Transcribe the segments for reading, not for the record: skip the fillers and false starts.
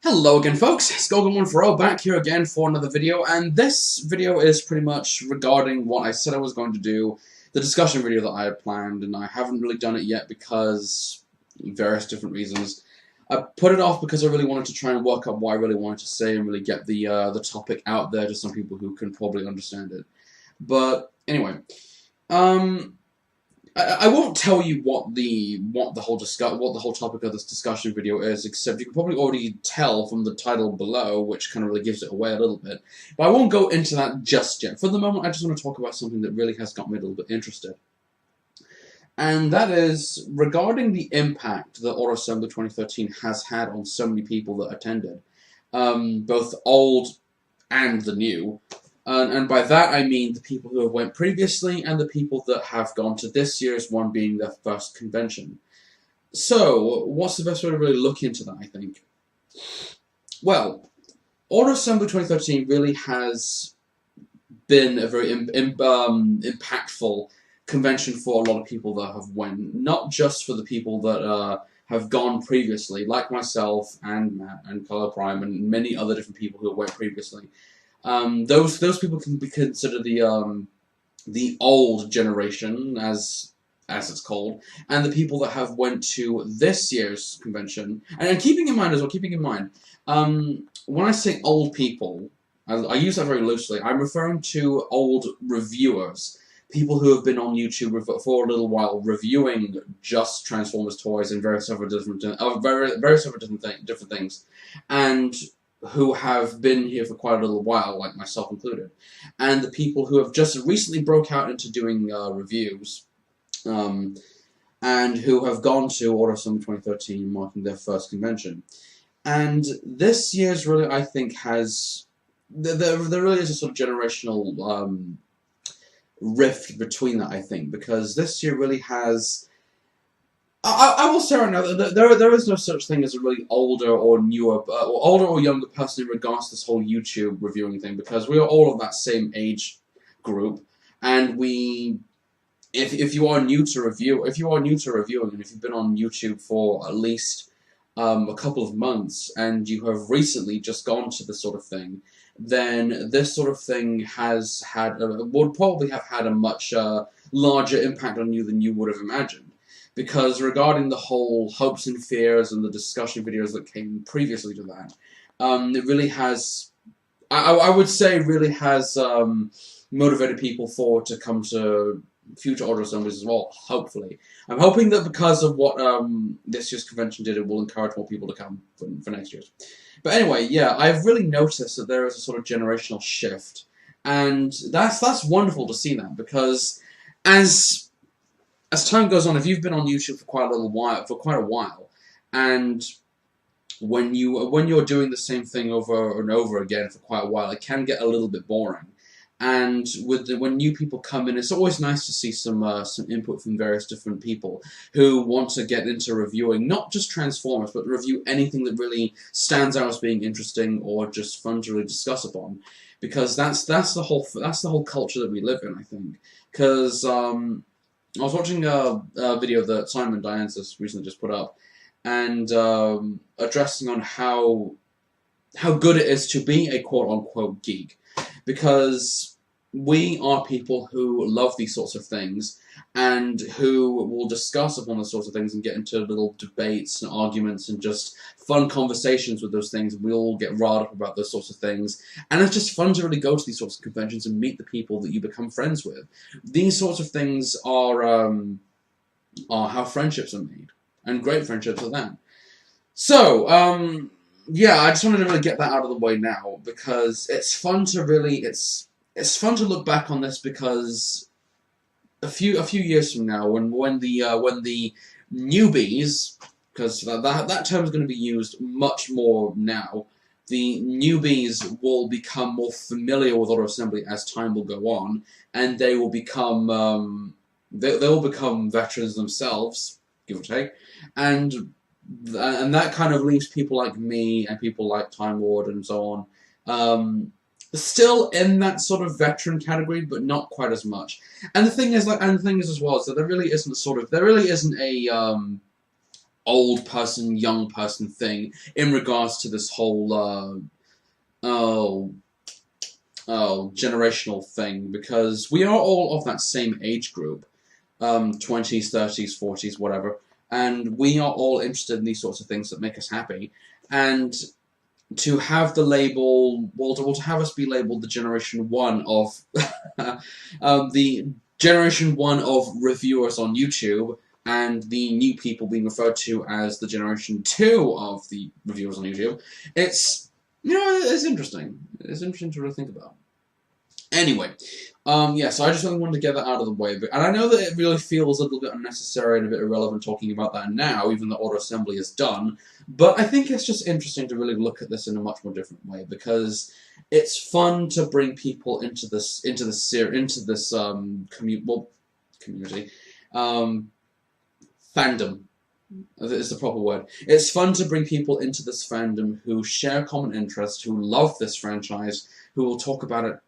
Hello again, folks. Skogan140 back here again for another video, and this video is pretty much regarding what I said I was going to do, the discussion video that I had planned, and I haven't really done it yet because various different reasons. I put it off because I really wanted to try and work out what I really wanted to say and really get the topic out there to some people who can probably understand it. But anyway, I won't tell you what the whole topic of this discussion video is, except you can probably already tell from the title below, which kind of really gives it away a little bit. But I won't go into that just yet. For the moment, I just want to talk about something that really has got me a little bit interested. And that is regarding the impact that AutoAssembly 2013 has had on so many people that attended, both old and the new. And by that I mean the people who have went previously and the people that have gone to this year's one being their first convention. So, what's the best way to really look into that, I think? Well, AutoAssembly 2013 really has been a very impactful convention for a lot of people that have went, not just for the people that have gone previously, like myself and Matt and Color Prime and many other different people who went previously. Those people can be considered the old generation, as it's called, and the people that have went to this year's convention. And keeping in mind as well, when I say old people, I use that very loosely. I'm referring to old reviewers, people who have been on YouTube for a little while reviewing just Transformers toys and various other different things, and who have been here for quite a little while, like myself included, and the people who have just recently broke out into doing reviews, and who have gone to AutoAssembly 2013, marking their first convention. And this year's really, I think, has there really is a sort of generational rift between that, I think, because this year really has. I will say right now that there is no such thing as a really older or newer, or older or younger person in regards to this whole YouTube reviewing thing, because we are all of that same age group, and if you are new to reviewing, and if you've been on YouTube for at least a couple of months, and you have recently just gone to this sort of thing, then this sort of thing would probably have had a much larger impact on you than you would have imagined. Because regarding the whole hopes and fears and the discussion videos that came previously to that, it really has, I would say, really has motivated people forward to come to future AutoAssemblies as well, hopefully. I'm hoping that because of what this year's convention did, it will encourage more people to come for next year's. But anyway, yeah, I've really noticed that there is a sort of generational shift, and that's wonderful to see that, because as time goes on, if you've been on YouTube for quite a while, and when you're doing the same thing over and over again for quite a while, it can get a little bit boring. And when new people come in, it's always nice to see some input from various different people who want to get into reviewing not just Transformers, but review anything that really stands out as being interesting or just fun to really discuss upon, because that's the whole culture that we live in, I think. Because I was watching a video that Simon Diansis recently just put up, and addressing on how good it is to be a quote-unquote geek, because we are people who love these sorts of things, and who will discuss upon those sorts of things and get into little debates and arguments and just fun conversations with those things. We all get riled up about those sorts of things, and it's just fun to really go to these sorts of conventions and meet the people that you become friends with. These sorts of things are how friendships are made, and great friendships are that. So, yeah, I just wanted to really get that out of the way now, because it's fun to really, it's fun to look back on this, because a few years from now, when the newbies, because that term is going to be used much more now, the newbies will become more familiar with AutoAssembly as time will go on, and they will become they will become veterans themselves, give or take, and that kind of leaves people like me and people like Time Lord and so on still in that sort of veteran category, but not quite as much. And the thing is, as well, is that there really isn't a old person, young person thing in regards to this whole generational thing, because we are all of that same age group, 20s, 30s, 40s, whatever, and we are all interested in these sorts of things that make us happy, and to have the label, well, to have us be labeled the Generation 1 of, the Generation 1 of reviewers on YouTube, and the new people being referred to as the Generation 2 of the reviewers on YouTube, it's, it's interesting. It's interesting to really think about. Anyway, yeah, so I just really wanted to get that out of the way, and I know that it really feels a little bit unnecessary and a bit irrelevant talking about that now, even though auto assembly is done, but I think it's just interesting to really look at this in a much more different way, because it's fun to bring people into this community, fandom is the proper word. It's fun to bring people into this fandom who share common interests, who love this franchise, who will talk about it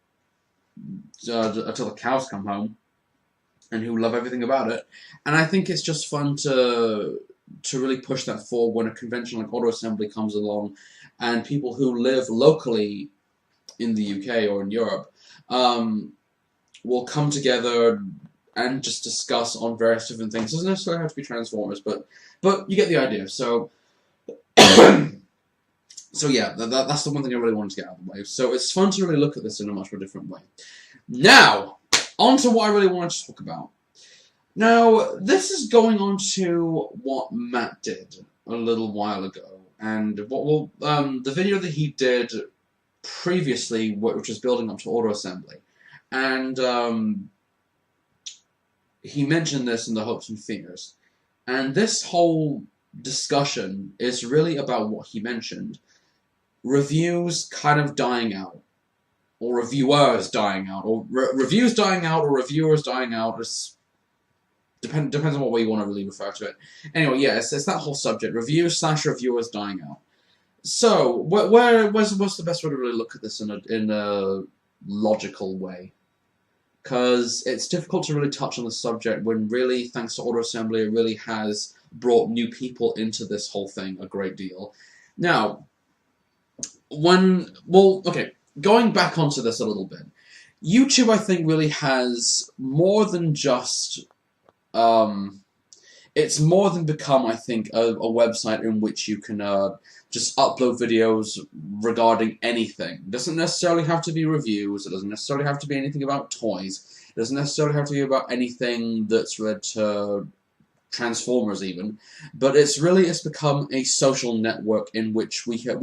until the cows come home, and who love everything about it. And I think it's just fun to really push that forward when a convention like Auto Assembly comes along, and people who live locally in the UK or in Europe will come together and just discuss on various different things. It doesn't necessarily have to be Transformers, but you get the idea. So, so yeah, that's the one thing I really wanted to get out of the way. So it's fun to really look at this in a much more different way. Now, on to what I really wanted to talk about. Now, this is going on to what Matt did a little while ago, and the video that he did previously, which was building up to Auto Assembly, and he mentioned this in the hopes and fears, and this whole discussion is really about what he mentioned: reviews kind of dying out, or reviewers dying out, or reviews dying out, or reviewers dying out. Depends on what way you want to really refer to it. Anyway, yeah, it's that whole subject: reviews/reviewers dying out. So, what's the best way to really look at this in a logical way? Because it's difficult to really touch on the subject when really, thanks to Auto Assembly, it really has brought new people into this whole thing a great deal. Now, going back onto this a little bit, YouTube, I think, really has more than just, it's more than become, I think, a website in which you can just upload videos regarding anything. It doesn't necessarily have to be reviews, it doesn't necessarily have to be anything about toys, it doesn't necessarily have to be about anything that's related to Transformers even, but it's become a social network in which we have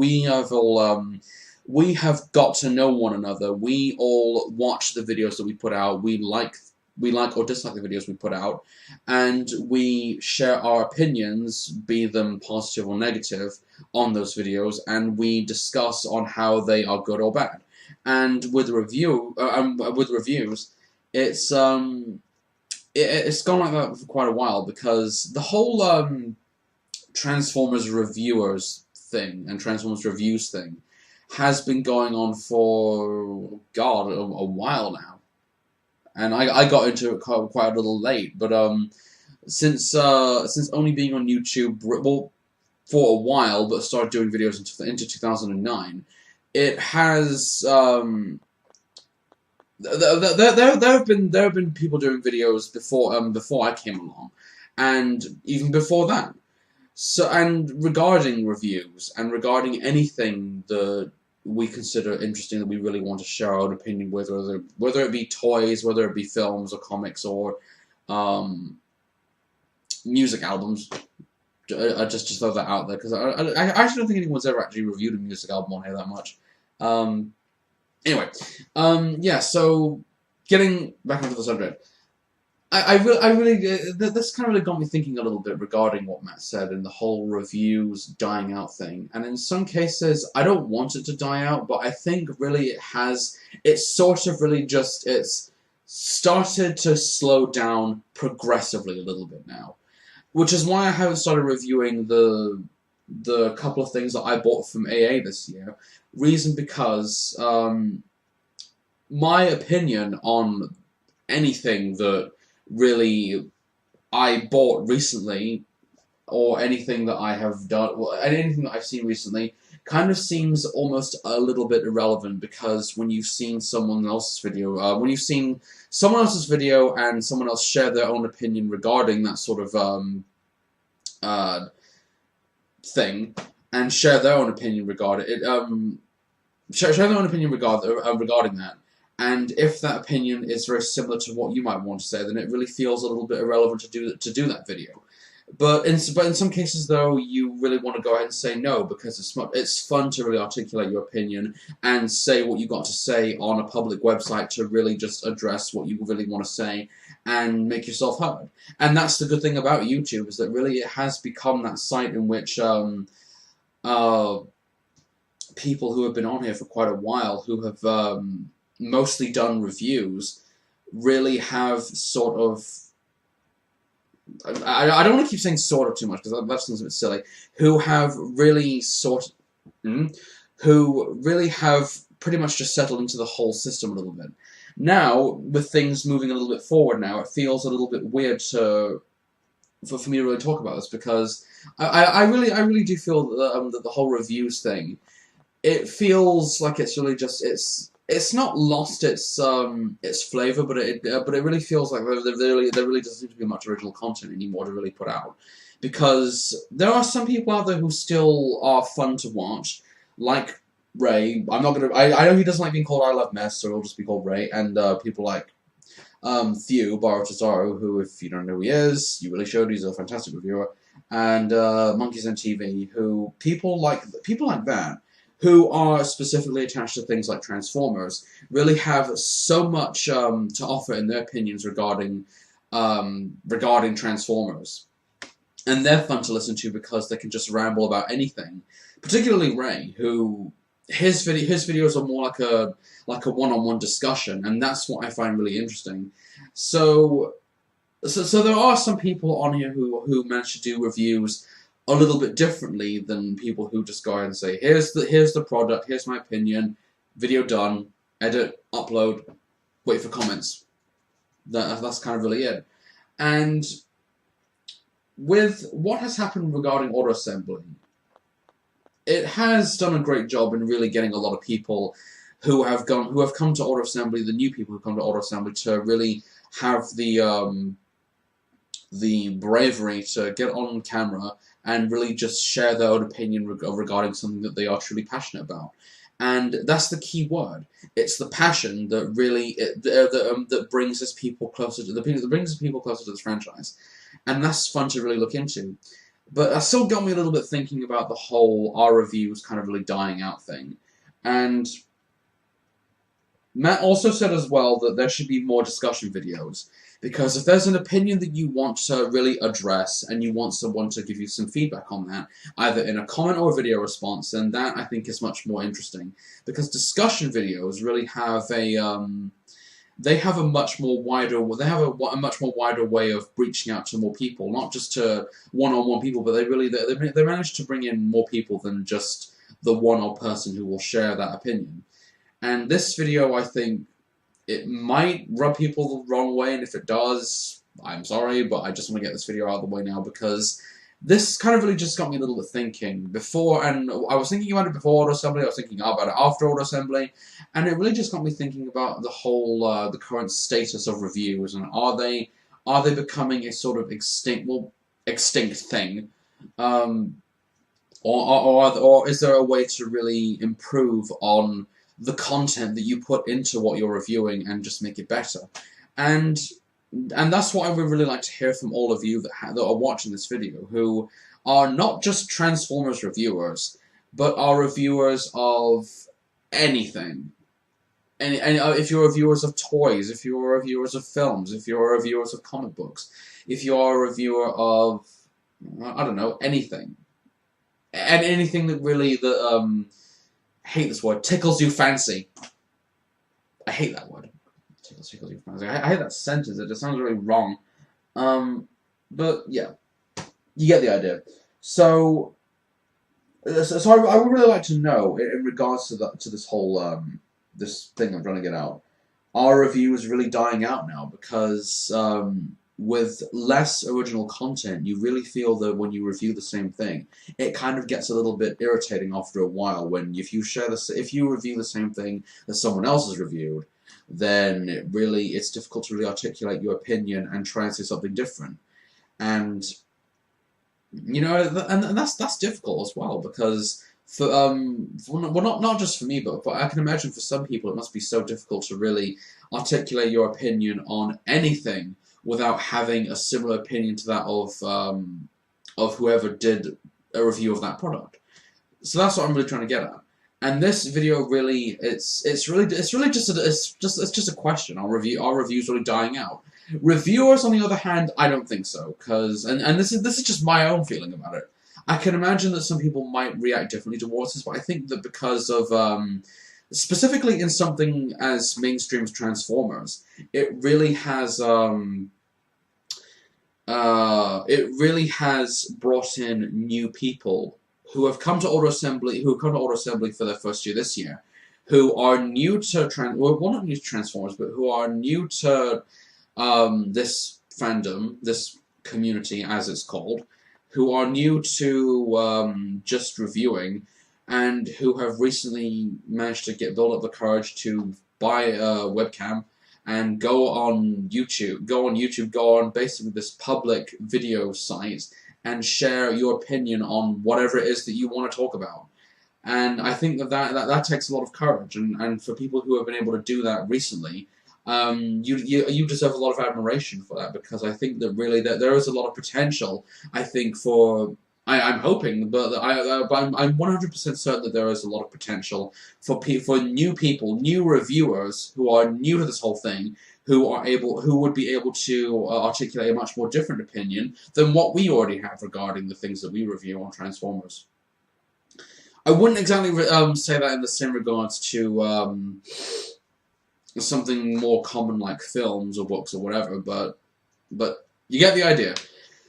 got to know one another. We all watch the videos that we put out. We like or dislike the videos we put out, and we share our opinions, be them positive or negative, on those videos, and we discuss on how they are good or bad. And with reviews, it's gone like that for quite a while, because the whole Transformers reviewers thing and Transformers reviews thing has been going on for, God, a while now. And I got into it quite a little late, but since only being on YouTube, well, for a while, but started doing videos into 2009, it has there have been people doing videos before I came along, and even before that. So, and regarding reviews and regarding anything that we consider interesting, that we really want to share our opinion with, whether it be toys, whether it be films or comics or music albums. I just throw that out there, because I actually don't think anyone's ever actually reviewed a music album on here that much. Anyway, yeah. So getting back into the subject, this kind of really got me thinking a little bit regarding what Matt said and the whole reviews dying out thing. And in some cases, I don't want it to die out, but I think really it's sort of really just, it's started to slow down progressively a little bit now. Which is why I haven't started reviewing the couple of things that I bought from AA this year. Reason because my opinion on anything that really I bought recently or anything that I have done, well, anything that I've seen recently, kind of seems almost a little bit irrelevant, because when you've seen someone else's video, when you've seen someone else's video and someone else share their own opinion regarding that sort of thing, and share their own opinion regarding it, share their own opinion regarding that, and if that opinion is very similar to what you might want to say, then it really feels a little bit irrelevant to do that video. But in some cases, though, you really want to go ahead and say no, because it's fun to really articulate your opinion and say what you got to say on a public website, to really just address what you really want to say and make yourself heard. And that's the good thing about YouTube, is that really it has become that site in which people who have been on here for quite a while, who have mostly done reviews, really have sort of, I don't want to keep saying sort of too much, because that sounds a bit silly, who have really who really have pretty much just settled into the whole system a little bit. Now, with things moving a little bit forward now, it feels a little bit weird for me to really talk about this, because I really do feel that the whole reviews thing, it feels like it's really just, it's not lost its flavor, but it really feels like there really doesn't seem to be much original content anymore to really put out, because there are some people out there who still are fun to watch, like Ray. I know he doesn't like being called I Love Mess, so he'll just be called Ray, and people like Theo Barotazaru, who, if you don't know who he is, you really should. He's a fantastic reviewer, and Monkeys on TV, who people like that, who are specifically attached to things like Transformers, really have so much to offer in their opinions regarding Transformers. And they're fun to listen to because they can just ramble about anything. Particularly Ray, who his videos are more like a one-on-one discussion, and that's what I find really interesting. So there are some people on here who manage to do reviews a little bit differently than people who just go ahead and say, here's the product, here's my opinion, video done, edit, upload, wait for comments. That's kind of really it. And with what has happened regarding autoassembly, it has done a great job in really getting a lot of people who have come to autoassembly, the new people who come to autoassembly, to really have the bravery to get on camera and really just share their own opinion regarding something that they are truly passionate about. And that's the key word. It's the passion that really that brings us people closer to this franchise, and that's fun to really look into. But that still got me a little bit thinking about the whole our reviews kind of really dying out thing. And Matt also said as well that there should be more discussion videos, because if there's an opinion that you want to really address and you want someone to give you some feedback on that, either in a comment or a video response, then that I think is much more interesting, because discussion videos really have a much more wider way of reaching out to more people, not just to one-on-one people, but they manage to bring in more people than just the one person who will share that opinion. And this video, I think, it might rub people the wrong way, and if it does, I'm sorry, but I just want to get this video out of the way now, because this kind of really just got me a little bit thinking before, and I was thinking about it before autoassembly, I was thinking about it after autoassembly, and it really just got me thinking about the whole, the current status of reviews, and are they becoming a sort of extinct thing, or is there a way to really improve on the content that you put into what you're reviewing and just make it better? And that's what I would really like to hear from all of you that are watching this video, who are not just Transformers reviewers, but are reviewers of anything. And if you're reviewers of toys, if you're reviewers of films, if you're reviewers of comic books, if you are a reviewer of, I don't know, anything. And anything that really, I hate this word, tickles you fancy. I hate that word. Tickles you fancy. I hate that sentence. It just sounds really wrong. But yeah, you get the idea. So I would really like to know, in regards to this whole this thing I'm trying to get out, are reviews really dying out now? Because with less original content, you really feel that when you review the same thing, it kind of gets a little bit irritating after a while. When if you review the same thing that someone else has reviewed, then it's difficult to really articulate your opinion and try and say something different. And and that's difficult as well, because well, not just for me, but I can imagine for some people it must be so difficult to really articulate your opinion on anything without having a similar opinion to that of whoever did a review of that product. So that's what I'm really trying to get at. And this video really, it's just a question. Are reviews really dying out? Reviewers, on the other hand, I don't think so, because and this is just my own feeling about it. I can imagine that some people might react differently towards this, but I think that because of specifically in something as mainstream as Transformers, it really has brought in new people who have come to Auto Assembly for their first year this year, who are new to not new to Transformers, but who are new to this fandom, this community as it's called, who are new to just reviewing, and who have recently managed to build up the courage to buy a webcam and go on basically this public video site and share your opinion on whatever it is that you want to talk about. And I think that takes a lot of courage, and for people who have been able to do that recently, you deserve a lot of admiration for that, because I think that really there is a lot of potential. I think I'm hoping, but I'm 100% certain that there is a lot of potential for new people, new reviewers who are new to this whole thing, who would be able to articulate a much more different opinion than what we already have regarding the things that we review on Transformers. I wouldn't exactly say that in the same regards to something more common like films or books or whatever, but you get the idea.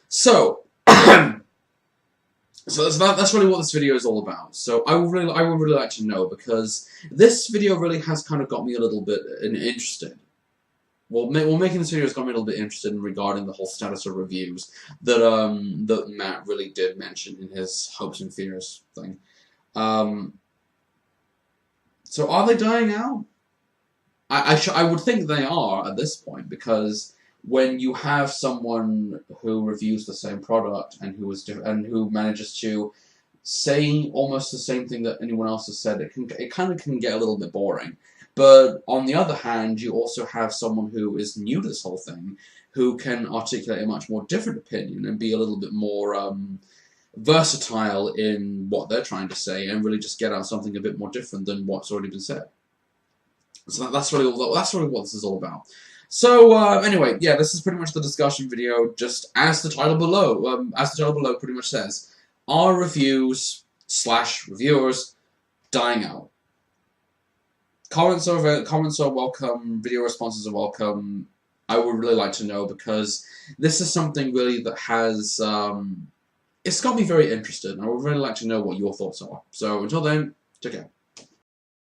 So. So that's really what this video is all about. So I would really like to know, because this video really has kind of got me a little bit interested. Well, making this video has got me a little bit interested in regarding the whole status of reviews that that Matt really did mention in his hopes and fears thing. So are they dying out? I would think they are at this point, because when you have someone who reviews the same product and who manages to say almost the same thing that anyone else has said, it kind of can get a little bit boring. But on the other hand, you also have someone who is new to this whole thing, who can articulate a much more different opinion and be a little bit more versatile in what they're trying to say, and really just get out something a bit more different than what's already been said. So that's really what this is all about. So anyway, yeah, this is pretty much the discussion video, just as the title below pretty much says. Are reviews / reviewers dying out? Comments are welcome, video responses are welcome. I would really like to know, because this is something really that has it's got me very interested, and I would really like to know what your thoughts are. So until then, take care.